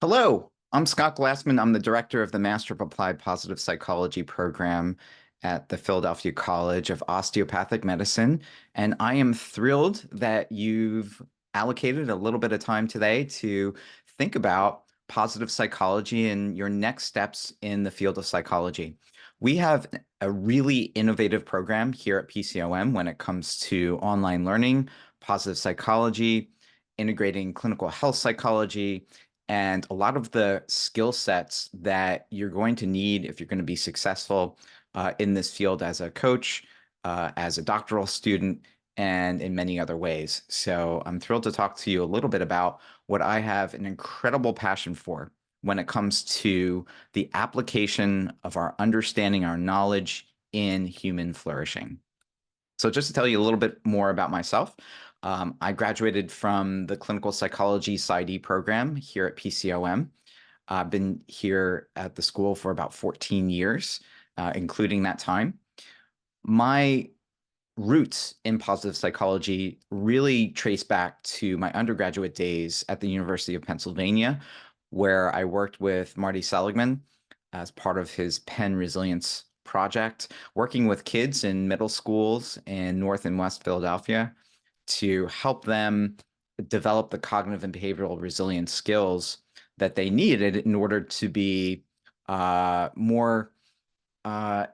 Hello, I'm Scott Glassman. I'm the director of the Master of Applied Positive Psychology program at the Philadelphia College of Osteopathic Medicine. And I am thrilled that you've allocated a little bit of time today to think about positive psychology and your next steps in the field of psychology. We have a really innovative program here at PCOM when it comes to online learning, positive psychology, integrating clinical health psychology and a lot of the skill sets that you're going to need if you're going to be successful in this field as a coach, as a doctoral student, and in many other ways. So I'm thrilled to talk to you a little bit about what I have an incredible passion for when it comes to the application of our understanding, our knowledge in human flourishing. So just to tell you a little bit more about myself, I graduated from the clinical psychology PsyD program here at PCOM. I've been here at the school for about 14 years, including that time. My roots in positive psychology really trace back to my undergraduate days at the University of Pennsylvania, where I worked with Marty Seligman as part of his Penn Resilience project, working with kids in middle schools in North and West Philadelphia to help them develop the cognitive and behavioral resilience skills that they needed in order to be more uh,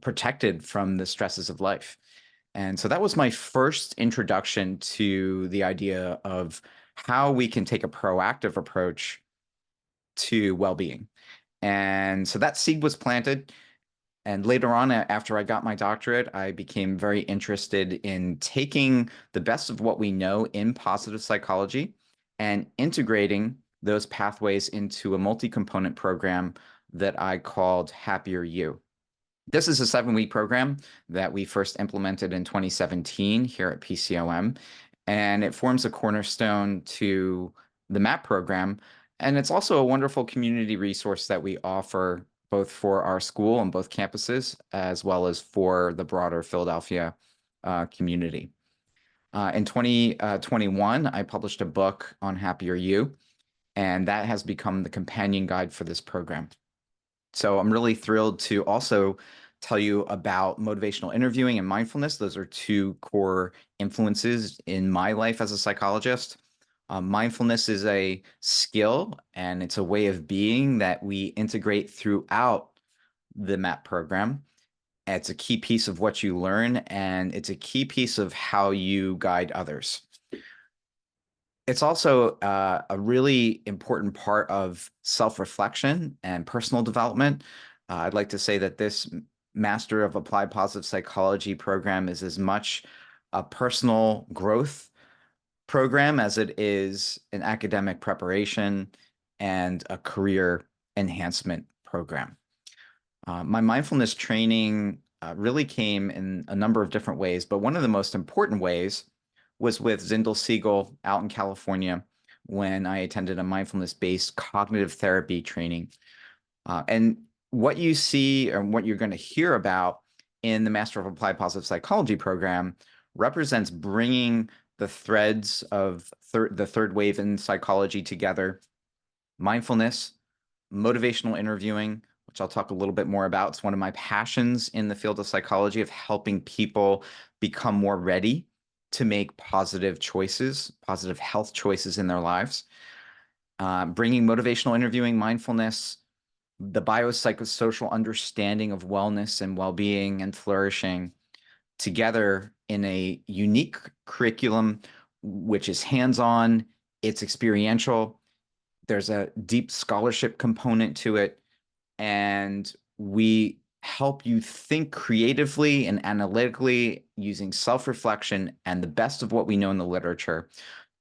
protected from the stresses of life. And so that was my first introduction to the idea of how we can take a proactive approach to well-being. And so that seed was planted. And later on, after I got my doctorate, I became very interested in taking the best of what we know in positive psychology and integrating those pathways into a multi-component program that I called Happier You. This is a 7-week program that we first implemented in 2017 here at PCOM, and it forms a cornerstone to the MAPP program. And it's also a wonderful community resource that we offer both for our school on both campuses, as well as for the broader Philadelphia community. In 2021, I published a book on Happier You, and that has become the companion guide for this program. So I'm really thrilled to also tell you about motivational interviewing and mindfulness. Those are two core influences in my life as a psychologist. Mindfulness is a skill and it's a way of being that we integrate throughout the MAPP program. It's a key piece of what you learn, and it's a key piece of how you guide others. It's also a really important part of self-reflection and personal development. I'd like to say that this Master of Applied Positive Psychology program is as much a personal growth program as it is an academic preparation and a career enhancement program. My mindfulness training really came in a number of different ways, but one of the most important ways was with Zindel Siegel out in California when I attended a mindfulness-based cognitive therapy training. And what you see and what you're going to hear about in the Master of Applied Positive Psychology program represents bringing the threads of the third wave in psychology together: mindfulness, motivational interviewing, which I'll talk a little bit more about. It's one of my passions in the field of psychology, of helping people become more ready to make positive choices, positive health choices in their lives. Bringing motivational interviewing, mindfulness, the biopsychosocial understanding of wellness and well-being and flourishing together in a unique curriculum, which is hands-on, it's experiential, there's a deep scholarship component to it, and we help you think creatively and analytically using self-reflection and the best of what we know in the literature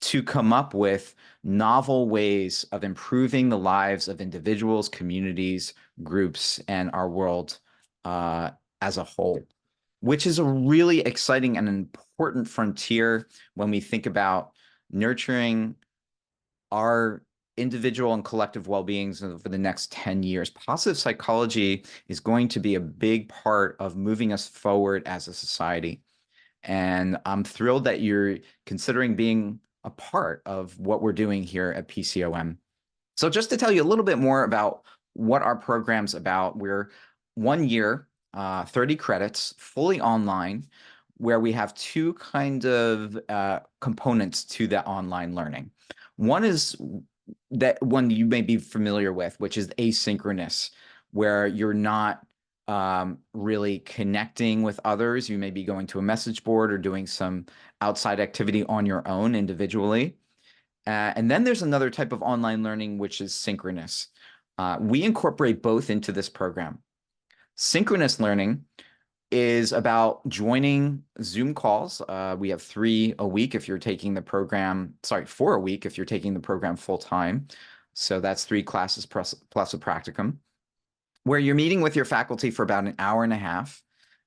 to come up with novel ways of improving the lives of individuals, communities, groups, and our world as a whole, which is a really exciting and important frontier when we think about nurturing our individual and collective well-beings over the next 10 years. Positive psychology is going to be a big part of moving us forward as a society. And I'm thrilled that you're considering being a part of what we're doing here at PCOM. So just to tell you a little bit more about what our program's about, we're 1 year, 30 credits, fully online, where we have two kind of components to that online learning. One is that one you may be familiar with, which is asynchronous, where you're not really connecting with others. You may be going to a message board or doing some outside activity on your own individually. And then there's another type of online learning, which is synchronous. We incorporate both into this program. Synchronous learning is about joining Zoom calls. We have 3 a week if you're taking the program, sorry, 4 a week if you're taking the program full time. So that's 3 classes plus a practicum, where you're meeting with your faculty for about an hour and a half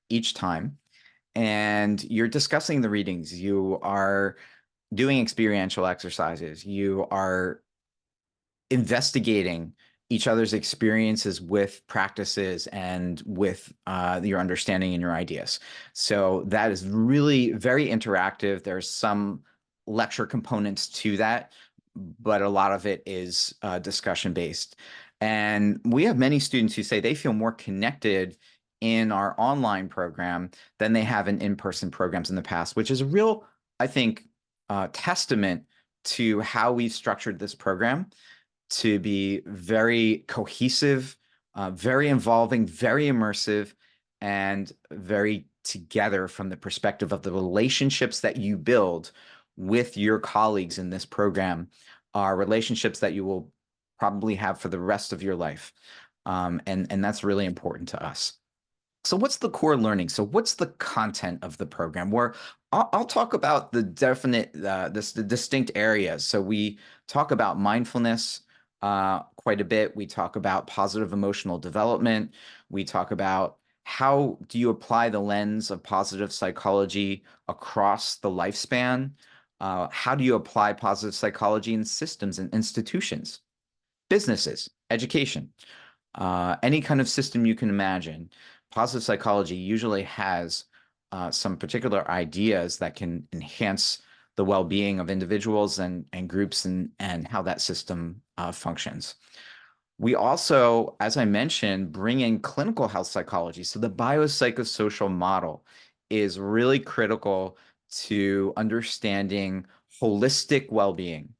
each time. And you're discussing the readings. You are doing experiential exercises. You are investigating each other's experiences with practices and with your understanding and your ideas. So that is really very interactive. There's some lecture components to that, but a lot of it is discussion based. And we have many students who say they feel more connected in our online program than they have in in-person programs in the past, which is a real, I think, testament to how we've structured this program to be very cohesive, very involving, very immersive, and very together from the perspective of the relationships that you build with your colleagues in this program are relationships that you will probably have for the rest of your life. And that's really important to us. So what's the core learning? So what's the content of the program? Where I'll talk about the definite, the distinct areas. So we talk about mindfulness quite a bit. We talk about positive emotional development. We talk about how do you apply the lens of positive psychology across the lifespan? How do you apply positive psychology in systems and institutions, businesses, education? Any kind of system you can imagine. Positive psychology usually has some particular ideas that can enhance the well-being of individuals and groups and how that system functions. We also, as I mentioned, bring in clinical health psychology. So the biopsychosocial model is really critical to understanding holistic well-being,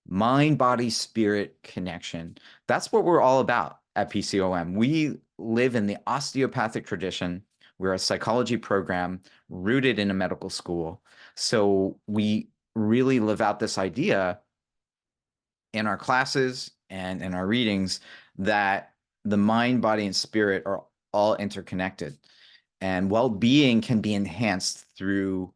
mind, body, spirit connection. That's what we're all about at PCOM. We live in the osteopathic tradition. We're a psychology program rooted in a medical school. So we really live out this idea in our classes and in our readings that the mind, body, and spirit are all interconnected. And well-being can be enhanced through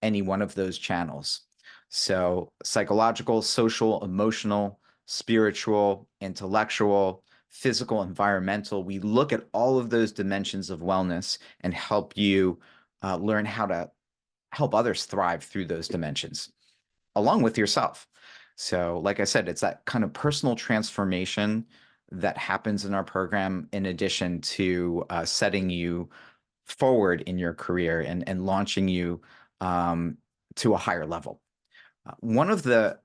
any one of those channels. So psychological, social, emotional, spiritual, intellectual, physical, environmental. We look at all of those dimensions of wellness and help you learn how to help others thrive through those dimensions, along with yourself. So, like I said, it's that kind of personal transformation that happens in our program, in addition to setting you forward in your career and launching you to a higher level. One of the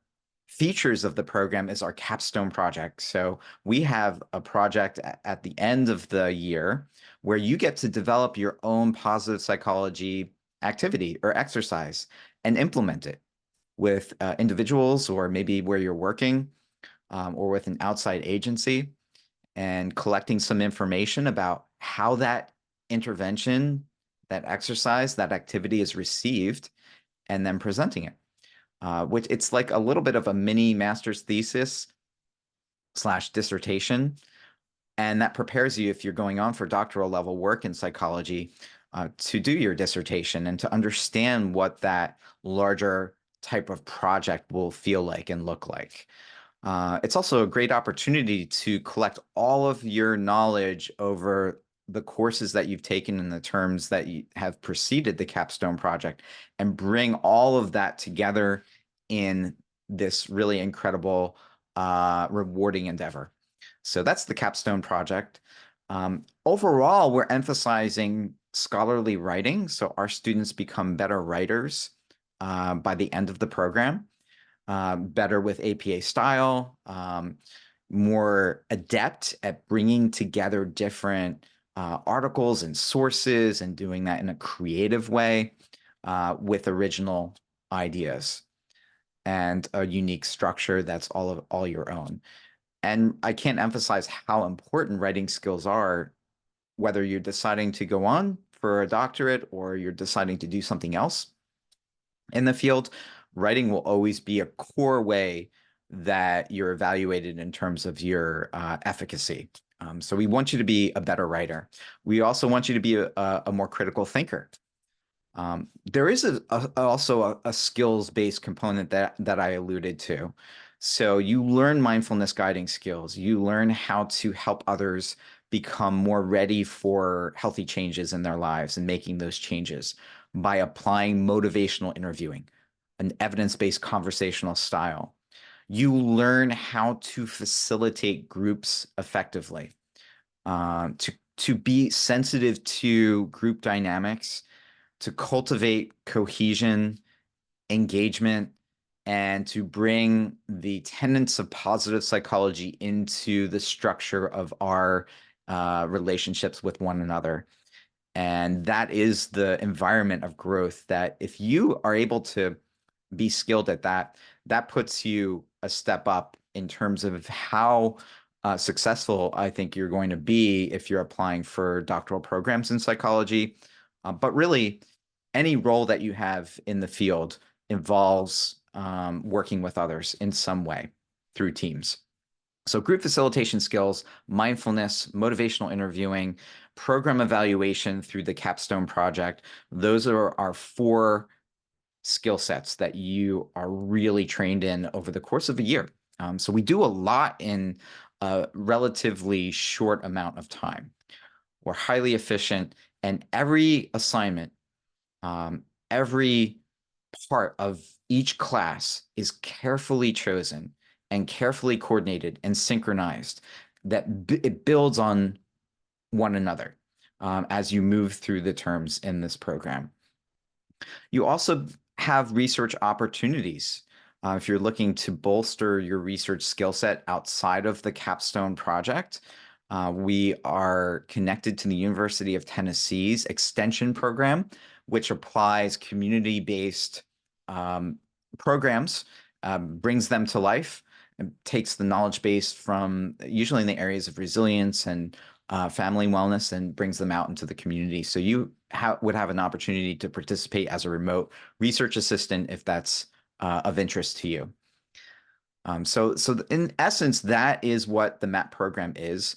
features of the program is our capstone project. So we have a project at the end of the year where you get to develop your own positive psychology activity or exercise and implement it with individuals or maybe where you're working or with an outside agency, and collecting some information about how that intervention, that exercise, that activity is received, and then presenting it. Which it's like a little bit of a mini master's thesis / dissertation. And that prepares you, if you're going on for doctoral level work in psychology, to do your dissertation and to understand what that larger type of project will feel like and look like. It's also a great opportunity to collect all of your knowledge over the courses that you've taken and the terms that you have preceded the capstone project and bring all of that together in this really incredible, rewarding endeavor. So that's the capstone project. Overall, we're emphasizing scholarly writing, so our students become better writers by the end of the program, better with APA style, more adept at bringing together different articles and sources and doing that in a creative way with original ideas and a unique structure that's all your own. And I can't emphasize how important writing skills are, whether you're deciding to go on for a doctorate or you're deciding to do something else in the field. Writing will always be a core way that you're evaluated in terms of your efficacy. So we want you to be a better writer. We also want you to be a more critical thinker. There is also a skills-based component that I alluded to. So you learn mindfulness guiding skills. You learn how to help others become more ready for healthy changes in their lives and making those changes by applying motivational interviewing, an evidence-based conversational style. You learn how to facilitate groups effectively, to be sensitive to group dynamics, to cultivate cohesion, engagement, and to bring the tenets of positive psychology into the structure of our relationships with one another. And that is the environment of growth that if you are able to be skilled at that, that puts you a step up in terms of how successful I think you're going to be if you're applying for doctoral programs in psychology. But really, any role that you have in the field involves working with others in some way through teams. So group facilitation skills, mindfulness, motivational interviewing, program evaluation through the Capstone Project, those are our four skill sets that you are really trained in over the course of a year. So we do a lot in a relatively short amount of time. We're highly efficient, and every assignment, every part of each class is carefully chosen and carefully coordinated and synchronized, that it builds on one another as you move through the terms in this program. You also have research opportunities. If you're looking to bolster your research skill set outside of the Capstone Project, we are connected to the University of Tennessee's extension program, which applies community-based programs, brings them to life, and takes the knowledge base from usually in the areas of resilience and family wellness and brings them out into the community. So you would have an opportunity to participate as a remote research assistant if that's of interest to you. So in essence, that is what the MAPP program is.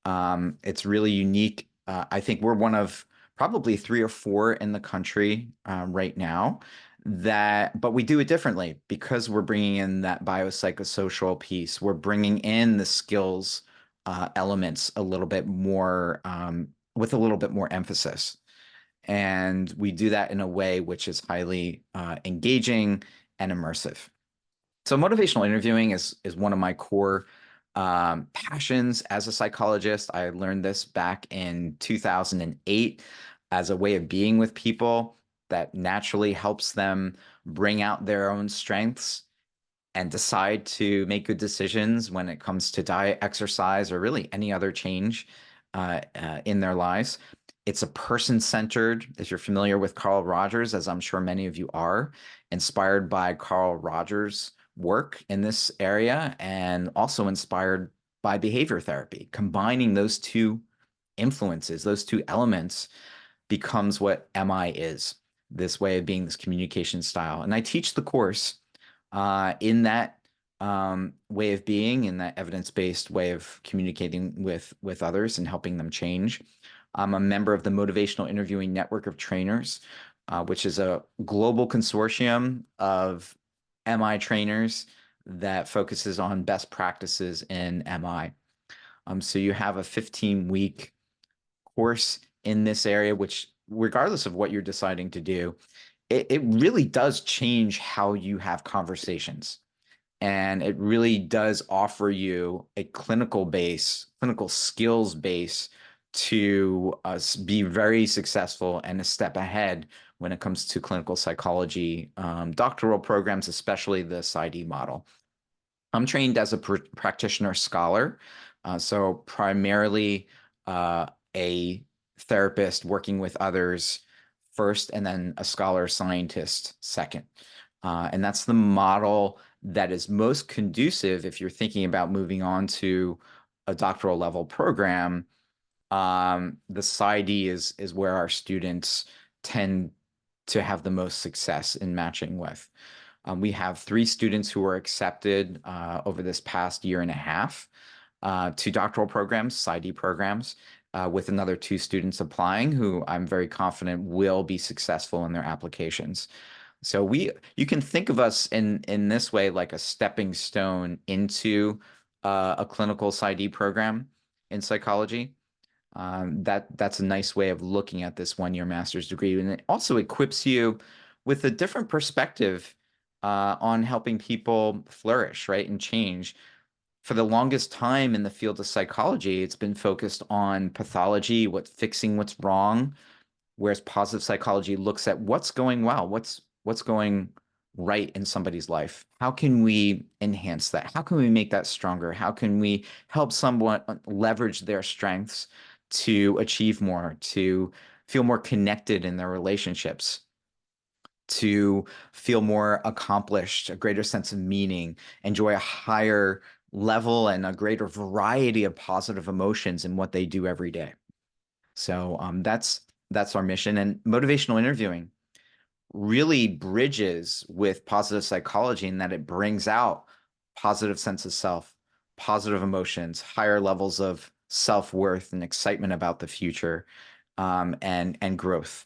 It's really unique. I think we're one of probably 3 or 4 in the country right now but we do it differently because we're bringing in that biopsychosocial piece. We're bringing in the skills elements a little bit more with a little bit more emphasis. And we do that in a way which is highly engaging and immersive. So motivational interviewing is one of my core passions as a psychologist. I learned this back in 2008 as a way of being with people that naturally helps them bring out their own strengths and decide to make good decisions when it comes to diet, exercise, or really any other change in their lives. It's a person-centered, if you're familiar with Carl Rogers, as I'm sure many of you are, inspired by Carl Rogers' work in this area and also inspired by behavior therapy. Combining those two influences, those two elements, becomes what MI is, this way of being, this communication style. And I teach the course in that way of being, in that evidence-based way of communicating with others and helping them change. I'm a member of the Motivational Interviewing Network of Trainers, which is a global consortium of MI trainers that focuses on best practices in MI. So you have a 15-week course in this area, which regardless of what you're deciding to do, it really does change how you have conversations. And it really does offer you a clinical skills base to be very successful and a step ahead when it comes to clinical psychology, doctoral programs, especially the PsyD model. I'm trained as a practitioner scholar, so primarily a therapist working with others first, and then a scholar scientist second. And that's the model that is most conducive if you're thinking about moving on to a doctoral level program. The PsyD is where our students tend to have the most success in matching with. We have 3 students who were accepted over this past year and a half to doctoral programs, PsyD programs, with another 2 students applying who I'm very confident will be successful in their applications. So you can think of us in this way, like a stepping stone into a clinical PsyD program in psychology. That's a nice way of looking at this 1-year master's degree, and it also equips you with a different perspective on helping people flourish, right, and change. For the longest time in the field of psychology, it's been focused on pathology, fixing what's wrong, whereas positive psychology looks at what's going well, what's going right in somebody's life. How can we enhance that? How can we make that stronger? How can we help someone leverage their strengths to achieve more, to feel more connected in their relationships, to feel more accomplished, a greater sense of meaning, enjoy a higher level and a greater variety of positive emotions in what they do every day. So that's our mission. And motivational interviewing really bridges with positive psychology in that it brings out positive sense of self, positive emotions, higher levels of self-worth and excitement about the future, and growth,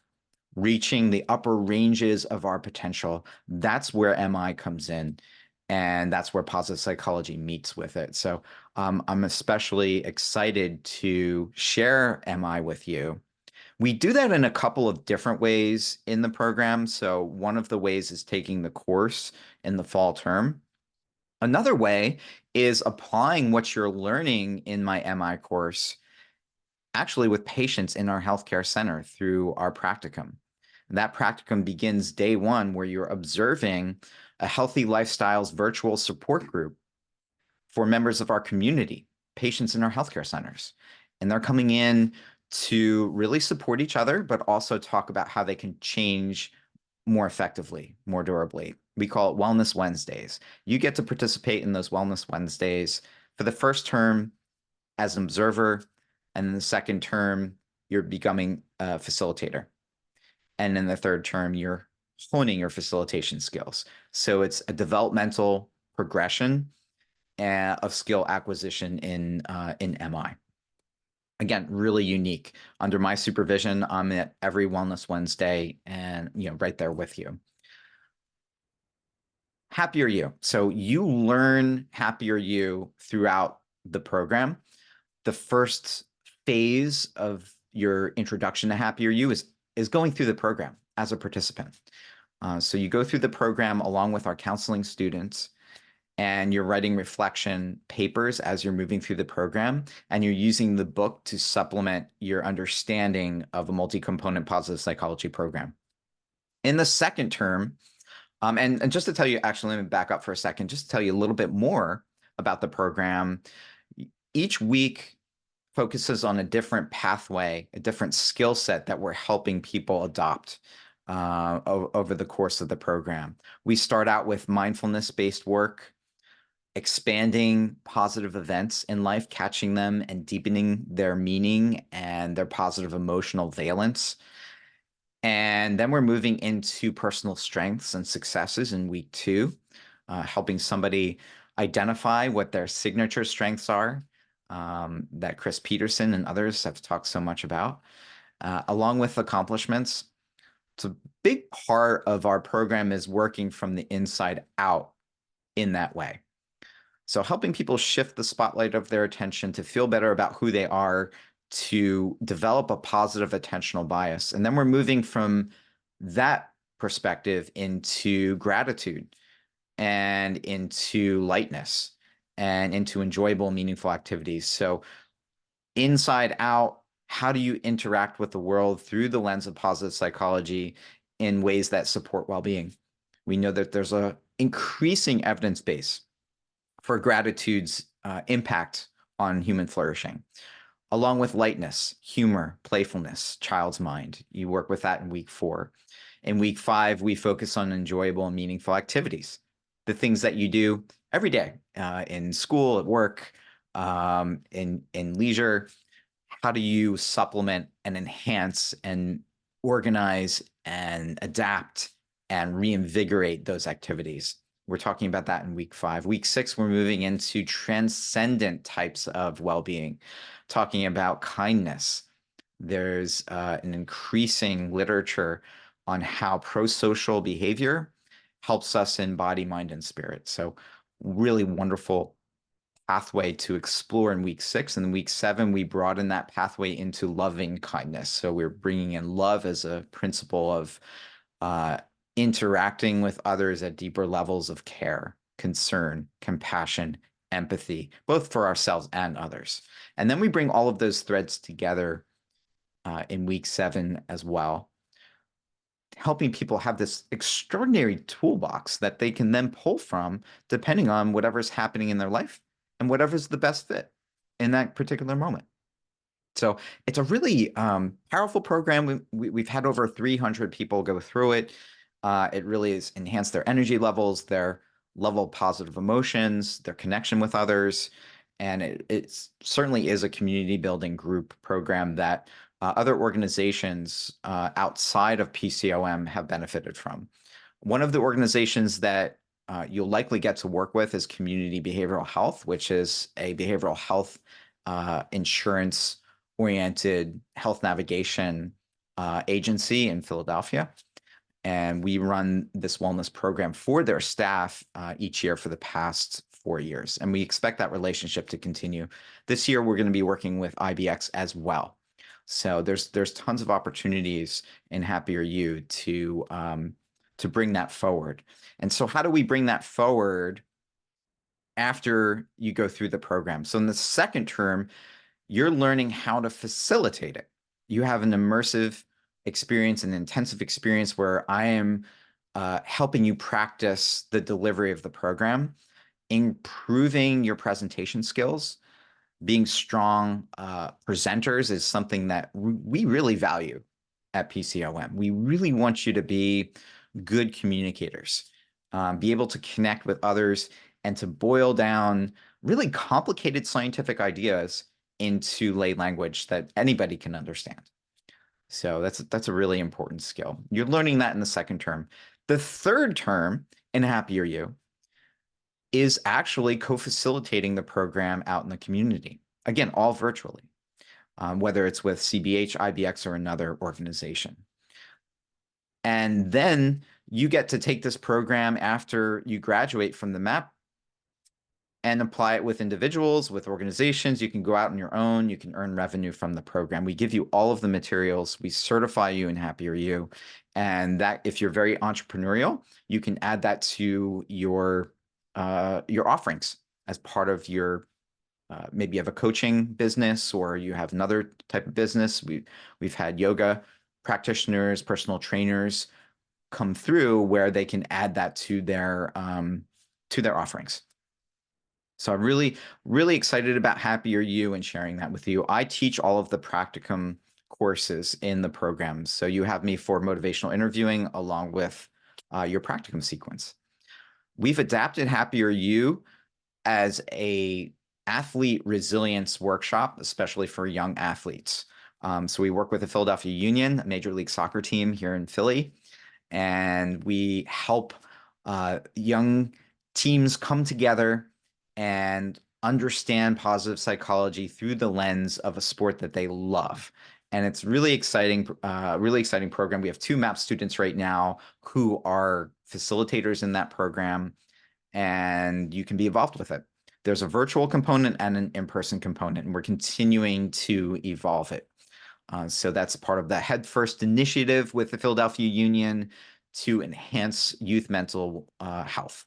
reaching the upper ranges of our potential. That's where MI comes in. And that's where positive psychology meets with it. So I'm especially excited to share MI with you. We do that in a couple of different ways in the program. So one of the ways is taking the course in the fall term. Another way is applying what you're learning in my MI course actually with patients in our healthcare center through our practicum. And that practicum begins day 1, where you're observing a Healthy Lifestyles virtual support group for members of our community, patients in our healthcare centers. And they're coming in to really support each other, but also talk about how they can change more effectively, more durably. We call it Wellness Wednesdays. You get to participate in those Wellness Wednesdays for the first term as an observer, and in the second term, you're becoming a facilitator. And in the third term, you're honing your facilitation skills. So it's a developmental progression of skill acquisition in MI. Again, really unique. Under my supervision, I'm at every Wellness Wednesday, and right there with you. Happier You. So you learn Happier You throughout the program. The first phase of your introduction to Happier You is going through the program as a participant. So you go through the program along with our counseling students, and you're writing reflection papers as you're moving through the program, and you're using the book to supplement your understanding of a multi-component positive psychology program. In the second term, and just to tell you, actually, let me back up for a second, just to tell you a little bit more about the program. Each week focuses on a different pathway, a different skill set that we're helping people adopt over the course of the program. We start out with mindfulness-based work, expanding positive events in life, catching them and deepening their meaning and their positive emotional valence. And then we're moving into personal strengths and successes in week 2, helping somebody identify what their signature strengths are, that Chris Peterson and others have talked so much about, along with accomplishments. It's a big part of our program is working from the inside out in that way. So helping people shift the spotlight of their attention to feel better about who they are, to develop a positive attentional bias. And then we're moving from that perspective into gratitude and into lightness and into enjoyable, meaningful activities. So inside out, how do you interact with the world through the lens of positive psychology in ways that support well-being? We know that there's an increasing evidence base for gratitude's impact on human flourishing, along with lightness, humor, playfulness, child's mind. You work with that in week 4. In week 5, we focus on enjoyable and meaningful activities, the things that you do every day in school, at work, in leisure. How do you supplement and enhance and organize and adapt and reinvigorate those activities? We're talking about that in week 5. Week 6, we're moving into transcendent types of well-being, talking about kindness. There's an increasing literature on how pro-social behavior helps us in body, mind, and spirit. So really wonderful pathway to explore in week 6. And in week 7, we broaden that pathway into loving kindness. So we're bringing in love as a principle of interacting with others at deeper levels of care, concern, compassion, empathy, both for ourselves and others. And then we bring all of those threads together in week 7 as well, helping people have this extraordinary toolbox that they can then pull from depending on whatever's happening in their life and whatever's the best fit in that particular moment. So it's a really powerful program. We've had over 300 people go through it. It really has enhanced their energy levels, their level of positive emotions, their connection with others. And it certainly is a community building group program that other organizations outside of PCOM have benefited from. One of the organizations that you'll likely get to work with is Community Behavioral Health, which is a behavioral health insurance-oriented health navigation agency in Philadelphia. And we run this wellness program for their staff each year for the past 4 years. And we expect that relationship to continue. This year, we're going to be working with IBX as well. So there's tons of opportunities in Happier You to bring that forward. And so how do we bring that forward after you go through the program? So in the second term, you're learning how to facilitate it. You have an immersive experience, an intensive experience where I am helping you practice the delivery of the program, improving your presentation skills. Being strong presenters is something that we really value at PCOM. We really want you to be good communicators, be able to connect with others and to boil down really complicated scientific ideas into lay language that anybody can understand. So that's a really important skill. You're learning that in the second term. The third term in Happier You is actually co-facilitating the program out in the community. Again, all virtually, whether it's with CBH, IBX, or another organization. And then you get to take this program after you graduate from the MAPP and apply it with individuals, with organizations. You can go out on your own. You can earn revenue from the program. We give you all of the materials. We certify you in Happier You. And that, if you're very entrepreneurial, you can add that to your offerings as part of your, maybe you have a coaching business or you have another type of business. We've had yoga practitioners, personal trainers come through where they can add that to their offerings. So I'm really, really excited about Happier You and sharing that with you. I teach all of the practicum courses in the program. So you have me for motivational interviewing along with your practicum sequence. We've adapted Happier You as a athlete resilience workshop, especially for young athletes. So we work with the Philadelphia Union, a Major League Soccer team here in Philly, and we help young teams come together and understand positive psychology through the lens of a sport that they love. And it's really exciting program. We have 2 MAPP students right now who are facilitators in that program, and you can be involved with it. There's a virtual component and an in-person component, and we're continuing to evolve it. So that's part of the Head First initiative with the Philadelphia Union to enhance youth mental health.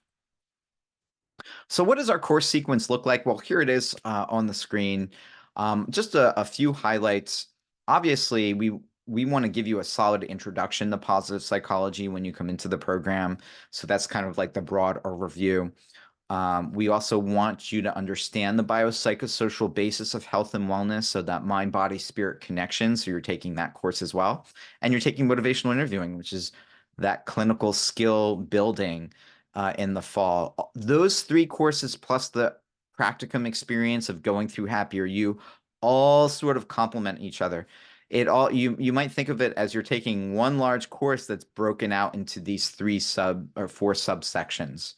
So what does our course sequence look like? Well, here it is on the screen. Just a few highlights. Obviously, we want to give you a solid introduction to positive psychology when you come into the program. So that's kind of like the broad overview. We also want you to understand the biopsychosocial basis of health and wellness, so that mind, body, spirit connection. So you're taking that course as well. And you're taking motivational interviewing, which is that clinical skill building in the fall. Those three courses plus the practicum experience of going through Happier You all sort of complement each other. You might think of it as you're taking one large course that's broken out into these three sub or four subsections.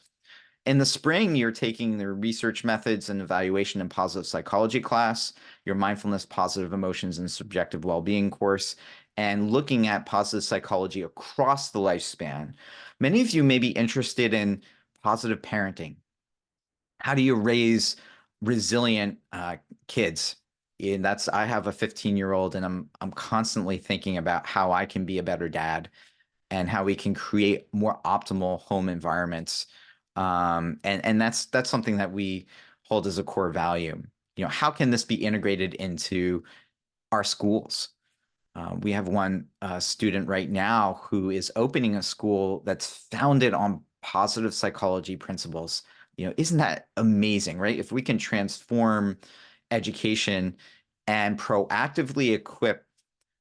In the spring, you're taking the research methods and evaluation and positive psychology class, your mindfulness, positive emotions, and subjective well-being course, and looking at positive psychology across the lifespan. Many of you may be interested in positive parenting. How do you raise resilient kids? And I have a 15-year-old, and I'm constantly thinking about how I can be a better dad and how we can create more optimal home environments. And that's something that we hold as a core value. How can this be integrated into our schools? We have one student right now who is opening a school that's founded on positive psychology principles. Isn't that amazing, right? If we can transform education and proactively equip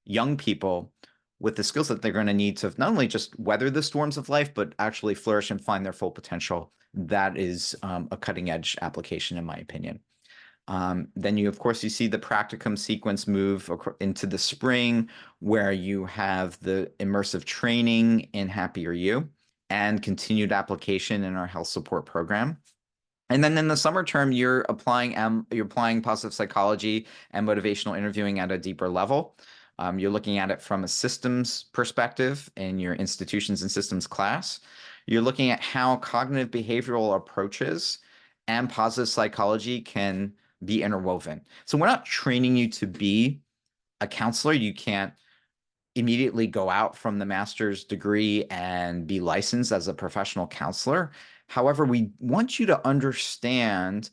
young people with the skills that they're going to need to not only just weather the storms of life, but actually flourish and find their full potential. That is a cutting edge application, in my opinion. Then of course, you see the practicum sequence move into the spring, where you have the immersive training in Happier You and continued application in our health support program. And then in the summer term, you're applying positive psychology and motivational interviewing at a deeper level. You're looking at it from a systems perspective in your institutions and systems class. You're looking at how cognitive behavioral approaches and positive psychology can be interwoven. So we're not training you to be a counselor. You can't immediately go out from the master's degree and be licensed as a professional counselor. However, we want you to understand,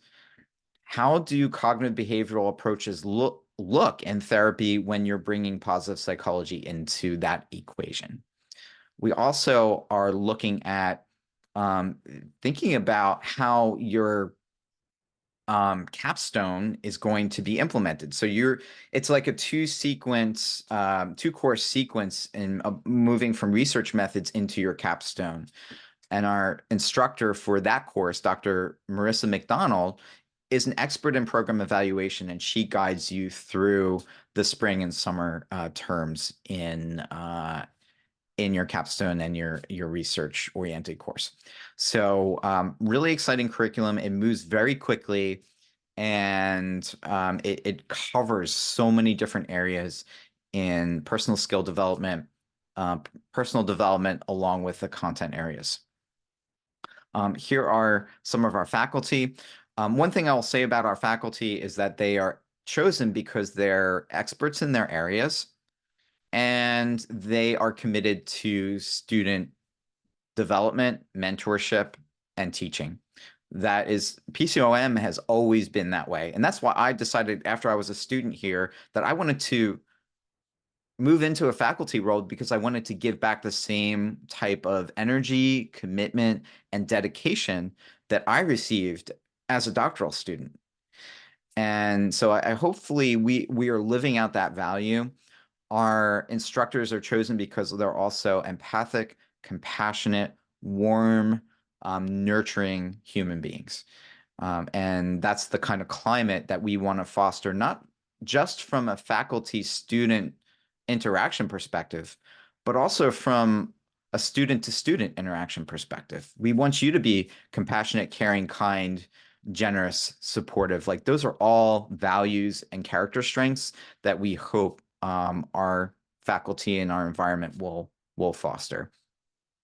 how do cognitive behavioral approaches look in therapy when you're bringing positive psychology into that equation. We also are looking at thinking about how your capstone is going to be implemented. So it's like a two course sequence in moving from research methods into your capstone. And our instructor for that course, Dr. Marissa McDonald, is an expert in program evaluation, and she guides you through the spring and summer terms in your capstone and your research oriented course. So really exciting curriculum. It moves very quickly, and it covers so many different areas in personal skill development, personal development, along with the content areas. Here are some of our faculty. One thing I will say about our faculty is that they are chosen because they're experts in their areas, and they are committed to student development, mentorship, and teaching. That is, PCOM has always been that way. And that's why I decided after I was a student here that I wanted to move into a faculty role, because I wanted to give back the same type of energy, commitment, and dedication that I received as a doctoral student. And so I hopefully we are living out that value. Our instructors are chosen because they're also empathic, compassionate, warm, nurturing human beings. And that's the kind of climate that we want to foster, not just from a faculty-student interaction perspective, but also from a student-to-student interaction perspective. We want you to be compassionate, caring, kind, generous, supportive. Like, those are all values and character strengths that we hope our faculty and our environment will foster.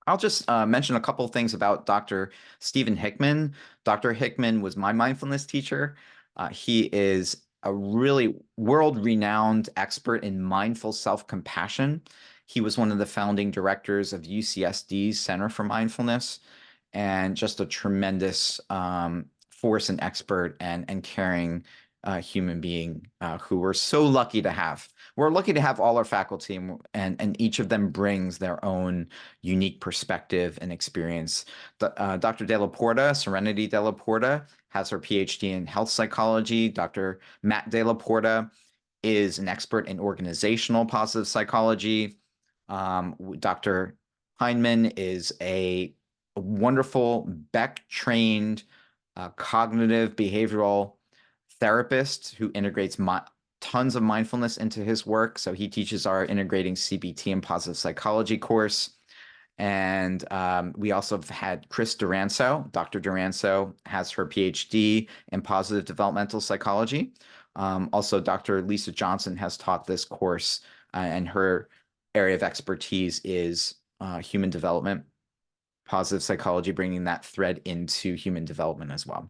I'll just mention a couple of things about Dr. Stephen Hickman. Dr. Hickman was my mindfulness teacher. He is a really world-renowned expert in mindful self-compassion. He was one of the founding directors of UCSD's Center for Mindfulness, and just a tremendous force and expert and caring human being who we're so lucky to have. We're lucky to have all our faculty, and each of them brings their own unique perspective and experience. Dr. De La Porta, Serenity De La Porta, has her PhD in health psychology. Dr. Matt De La Porta is an expert in organizational positive psychology. Dr. Heinemann is a wonderful Beck-trained cognitive behavioral therapist who integrates tons of mindfulness into his work. So he teaches our integrating CBT and positive psychology course. And we also have had Chris Duranso. Dr. Duranso has her PhD in positive developmental psychology. Also, Dr. Lisa Johnson has taught this course, and her area of expertise is human development, positive psychology, bringing that thread into human development as well.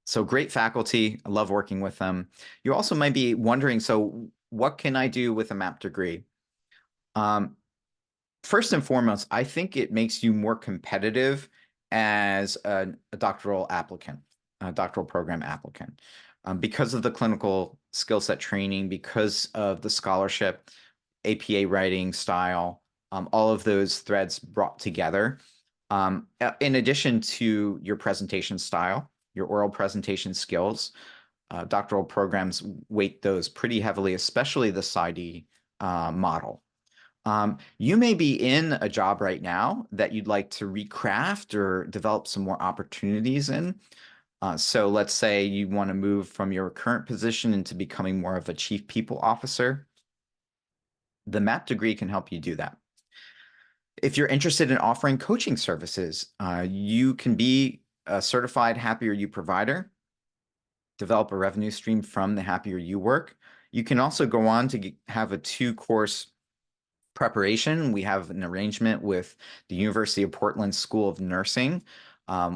So great faculty. I love working with them. You also might be wondering, so what can I do with a MAPP degree? First and foremost, I think it makes you more competitive as a doctoral applicant, a doctoral program applicant, because of the clinical skill set training, because of the scholarship, APA writing style, all of those threads brought together. In addition to your presentation style, your oral presentation skills, doctoral programs weight those pretty heavily, especially the PsyD model. You may be in a job right now that you'd like to recraft or develop some more opportunities in. So let's say you want to move from your current position into becoming more of a chief people officer. The MAPP degree can help you do that. If you're interested in offering coaching services, you can be a certified Happier You provider, develop a revenue stream from the Happier You work. You can also go on to have a 2-course preparation. We have an arrangement with the University of Portland School of Nursing,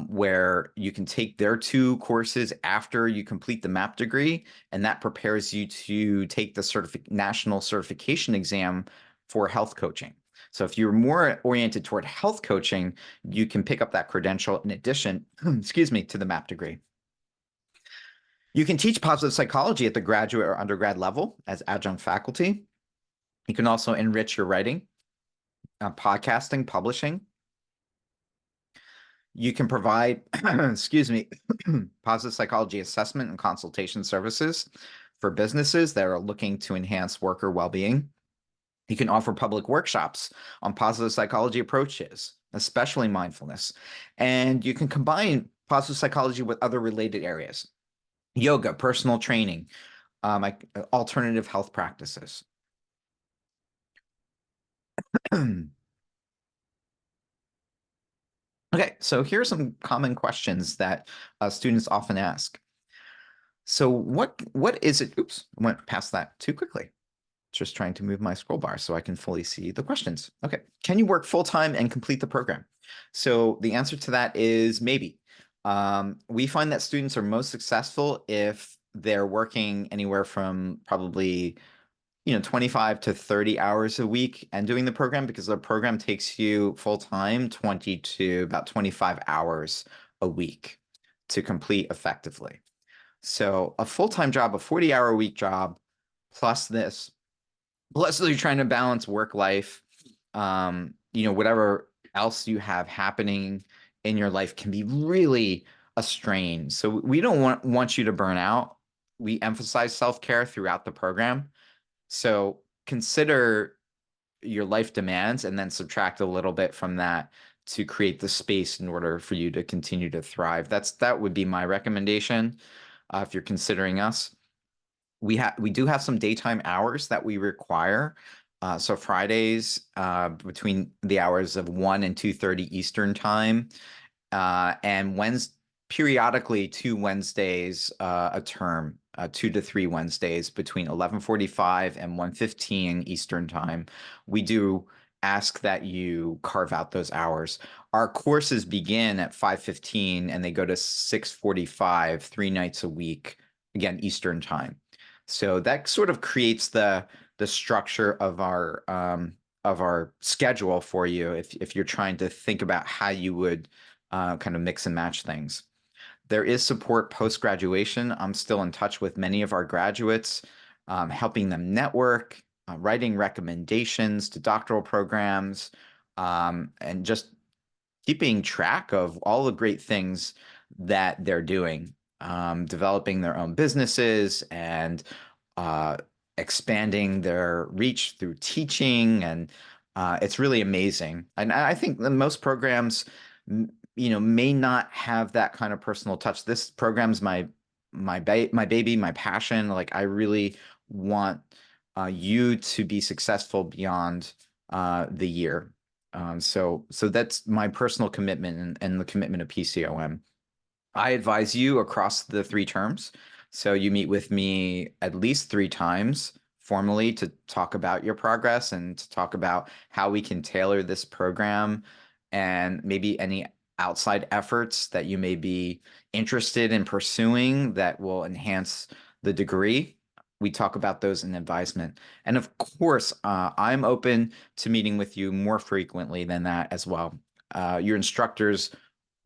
where you can take their 2 courses after you complete the MAPP degree, and that prepares you to take the national certification exam for health coaching. So if you're more oriented toward health coaching, you can pick up that credential in addition, excuse me, to the MAPP degree. You can teach positive psychology at the graduate or undergrad level as adjunct faculty. You can also enrich your writing, podcasting, publishing. You can provide, excuse me, positive psychology assessment and consultation services for businesses that are looking to enhance worker well-being. You can offer public workshops on positive psychology approaches, especially mindfulness. And you can combine positive psychology with other related areas: yoga, personal training, alternative health practices. Okay, so here are some common questions that students often ask. So what is it? Oops, I went past that too quickly. Just trying to move my scroll bar so I can fully see the questions. Okay, can you work full-time and complete the program? So the answer to that is maybe. We find that students are most successful if they're working anywhere from probably 25 to 30 hours a week and doing the program, because the program takes you full-time 20 to about 25 hours a week to complete effectively. So a full-time job, a 40-hour-a-week job, plus this, plus you're trying to balance work life, whatever else you have happening in your life can be really a strain. So we don't want you to burn out. We emphasize self-care throughout the program. So consider your life demands and then subtract a little bit from that to create the space in order for you to continue to thrive. That would be my recommendation if you're considering us. We do have some daytime hours that we require. So Fridays between the hours of 1 and 2:30 Eastern time, and periodically 2 Wednesdays a term, 2 to 3 Wednesdays between 11:45 and 1:15 Eastern time. We do ask that you carve out those hours. Our courses begin at 5:15 and they go to 6:45, 3 nights a week, again, Eastern time. So that sort of creates the structure of our schedule for you if you're trying to think about how you would kind of mix and match things. There is support post-graduation. I'm still in touch with many of our graduates, helping them network, writing recommendations to doctoral programs, and just keeping track of all the great things that they're doing, developing their own businesses and uh, expanding their reach through teaching. And it's really amazing. And I think that most programs, may not have that kind of personal touch. This program's my baby, my passion. Like I really want you to be successful beyond the year. So that's my personal commitment and the commitment of PCOM. I advise you across the 3 terms. So you meet with me at least 3 times formally to talk about your progress and to talk about how we can tailor this program and maybe any outside efforts that you may be interested in pursuing that will enhance the degree. We talk about those in advisement. And of course, I'm open to meeting with you more frequently than that as well. Your instructors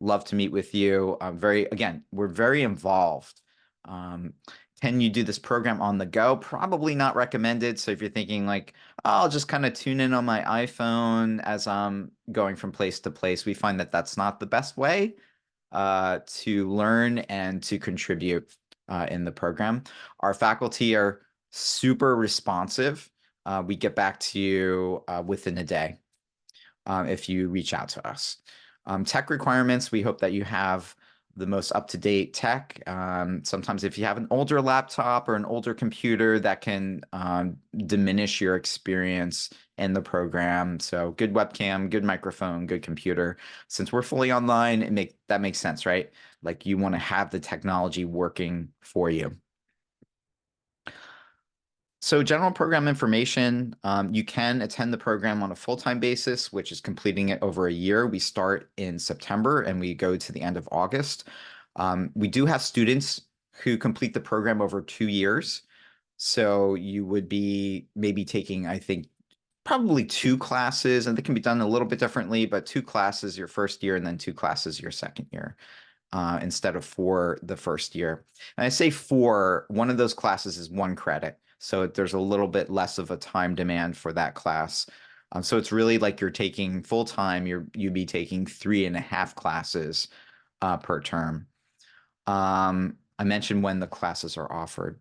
love to meet with you. We're very involved. Um, can you do this program on the go? Probably not recommended. So if you're thinking like, oh, I'll just kind of tune in on my iPhone as I'm going from place to place, we find that that's not the best way to learn and to contribute in the program. Our faculty are super responsive. We get back to you within a day if you reach out to us. Tech requirements, we hope that you have the most up-to-date tech. Sometimes if you have an older laptop or an older computer, that can diminish your experience in the program. So good webcam, good microphone, good computer. Since we're fully online, that makes sense, right? Like you want to have the technology working for you. So general program information, you can attend the program on a full-time basis, which is completing it over a year. We start in September and we go to the end of August. We do have students who complete the program over 2 years. So you would be maybe taking, I think, probably 2 classes, and they can be done a little bit differently, but 2 classes your first year and then 2 classes your second year. Instead of 4 the first year. And I say 4, one of those classes is 1 credit. So there's a little bit less of a time demand for that class. So it's really like you're taking full time, you'd be taking 3.5 classes per term. I mentioned when the classes are offered.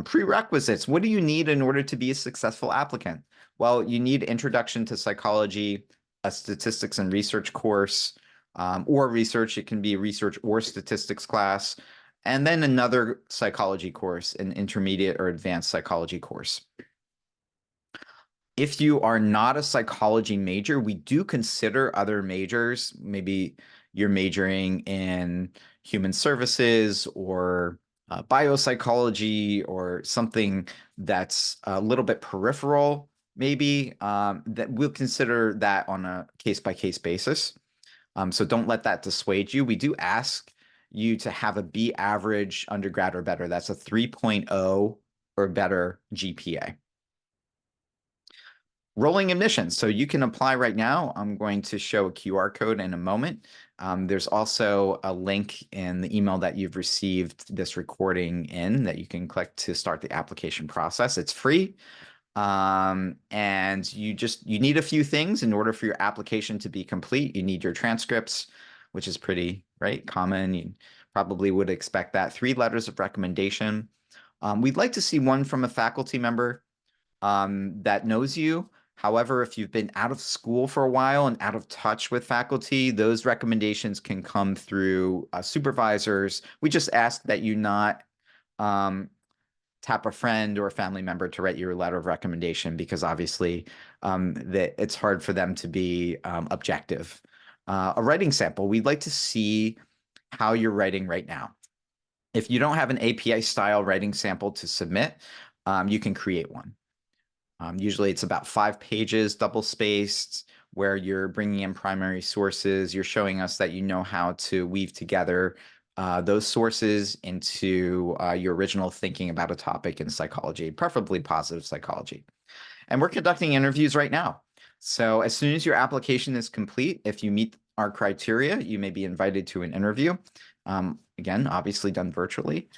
Prerequisites. What do you need in order to be a successful applicant? Well, you need Introduction to Psychology, a statistics and research course, or research. It can be a research or statistics class, and then another psychology course, an intermediate or advanced psychology course. If you are not a psychology major, we do consider other majors. Maybe you're majoring in human services or biopsychology or something that's a little bit peripheral, maybe, that we'll consider that on a case-by-case basis. So don't let that dissuade you. We do ask you to have a B average undergrad or better. That's a 3.0 or better GPA. Rolling admissions. So you can apply right now. I'm going to show a QR code in a moment. There's also a link in the email that you've received this recording in that you can click to start the application process. It's free. And you need a few things in order for your application to be complete. You need your transcripts, which is pretty, right, common. You probably would expect that. 3 letters of recommendation. We'd like to see one from a faculty member that knows you. However, if you've been out of school for a while and out of touch with faculty, those recommendations can come through supervisors. We just ask that you not tap a friend or a family member to write your letter of recommendation, because obviously that it's hard for them to be objective. A writing sample, we'd like to see how you're writing right now. If you don't have an APA style writing sample to submit, you can create one. Usually it's about 5 pages, double spaced, where you're bringing in primary sources. You're showing us that you know how to weave together those sources into your original thinking about a topic in psychology, preferably positive psychology. And we're conducting interviews right now. So as soon as your application is complete, if you meet our criteria, you may be invited to an interview. Again, obviously done virtually.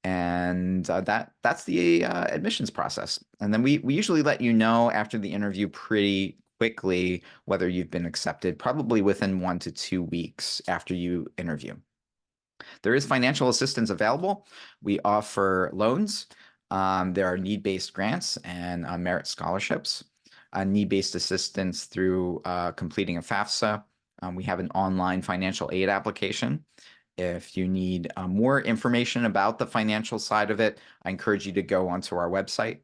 And that's the admissions process. And then we usually let you know after the interview pretty quickly whether you've been accepted, probably within 1 to 2 weeks after you interview. There is financial assistance available. We offer loans. There are need-based grants and merit scholarships. Need-based assistance through completing a FAFSA. We have an online financial aid application. If you need more information about the financial side of it, I encourage you to go onto our website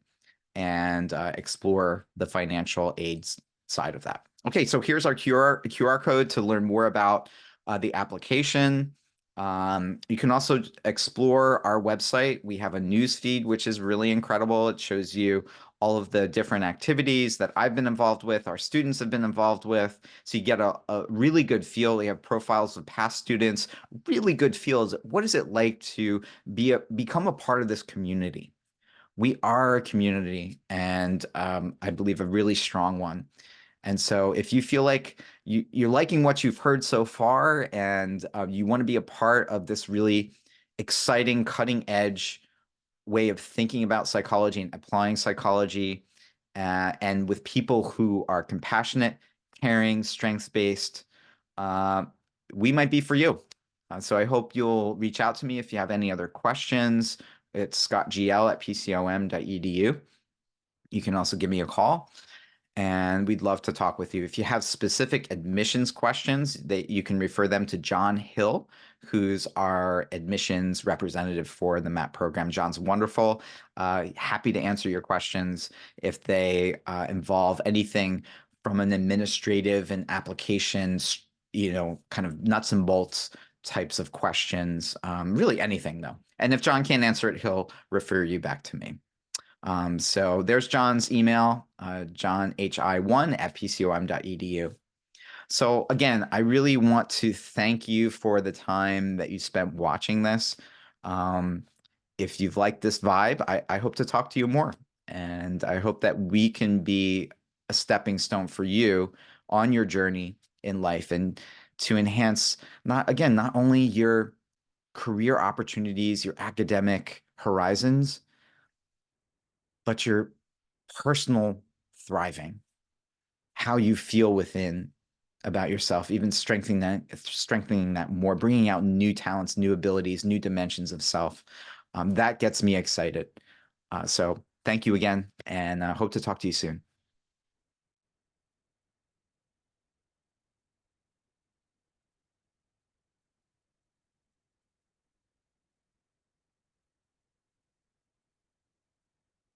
and explore the financial aids side of that. Okay, so here's our QR code to learn more about the application. You can also explore our website. We have a news feed, which is really incredible. It shows you all of the different activities that I've been involved with, our students have been involved with. So you get a really good feel. We have profiles of past students, really good feels. What is it like to become a part of this community? We are a community, and I believe a really strong one. And so if you feel like you're liking what you've heard so far and you want to be a part of this really exciting, cutting edge way of thinking about psychology and applying psychology, and with people who are compassionate, caring, strengths-based, uh, we might be for you. So I hope you'll reach out to me if you have any other questions. It's scottgl@pcom.edu. You can also give me a call, and we'd love to talk with you. If you have specific admissions questions, you can refer them to John Hill, who's our admissions representative for the MAPP program. John's wonderful. Happy to answer your questions if they involve anything from an administrative and applications, kind of nuts and bolts types of questions. Really anything, though. And if John can't answer it, he'll refer you back to me. So there's John's email, johnhi1@pcom.edu. So again, I really want to thank you for the time that you spent watching this. If you've liked this vibe, I hope to talk to you more. And I hope that we can be a stepping stone for you on your journey in life and to enhance not only your career opportunities, your academic horizons, but your personal thriving, how you feel within about yourself, even strengthening that more, bringing out new talents, new abilities, new dimensions of self. That gets me excited. So thank you again, and hope to talk to you soon.